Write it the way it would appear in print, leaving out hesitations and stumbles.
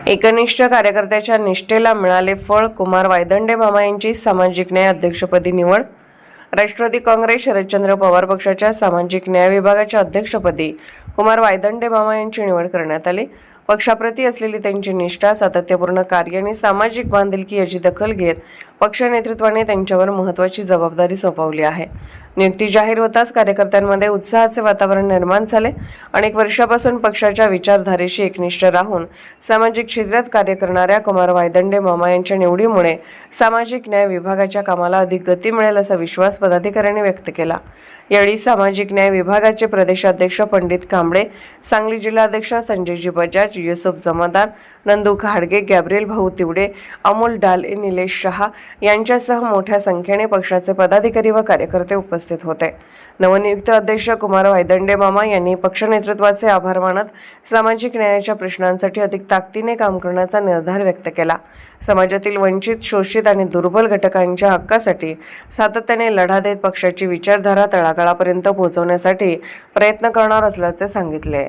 एकनिष्ठ कार्यकर्त्याच्या निष्ठेला मिळाले फळ, कुमार वायदंडे मामा यांची सामाजिक न्याय अध्यक्षपदी निवड। राष्ट्रवादी काँग्रेस शरदचंद्र पवार पक्षाच्या सामाजिक न्याय विभागाच्या अध्यक्षपदी कुमार वायदंडे मामा यांची निवड करण्यात आली। पक्षाप्रती असलेली त्यांची निष्ठा, सातत्यपूर्ण कार्य आणि सामाजिक बांधिलकी याची दखल घेत पक्ष नेतृत्वाने त्यांच्यावर महत्त्वाची जबाबदारी सोपवली आहे। नियुक्ती जाहीर होताच कार्यकर्त्यांमध्ये उत्साहाचे वातावरण निर्माण झाले। अनेक वर्षापासून पक्षाच्या विचारधारेशी एकनिष्ठ राहून सामाजिक क्षेत्रात कार्य करणाऱ्या कुमार वायदंडे मामा यांच्या निवडीमुळे सामाजिक न्याय विभागाच्या कामाला अधिक गती मिळेल असा विश्वास पदाधिकाऱ्यांनी व्यक्त केला। यावेळी सामाजिक न्याय विभागाचे प्रदेशाध्यक्ष पंडित कांबळे, सांगली जिल्हाध्यक्ष संजयजी बजाज, युसुफ जमादार, नंदू घाडगे, गॅब्रिएल भाऊ तिवडे, अमोल डाले, निलेश शहा यांच्यासह मोठ्या संख्येने पक्षाचे पदाधिकारी व कार्यकर्ते उपस्थित होते। नवनियुक्त अध्यक्ष कुमार वायदंडे मामा यांनी पक्ष नेतृत्वाचे आभार मानत सामाजिक न्यायाच्या प्रश्नांसाठी अधिक ताकदीने काम करण्याचा निर्धार व्यक्त केला। समाजातील वंचित, शोषित आणि दुर्बल घटकांच्या हक्कासाठी सातत्याने लढा देत पक्षाची विचारधारा तळागाळापर्यंत पोहोचवण्यासाठी प्रयत्न करणार असल्याचे सांगितले।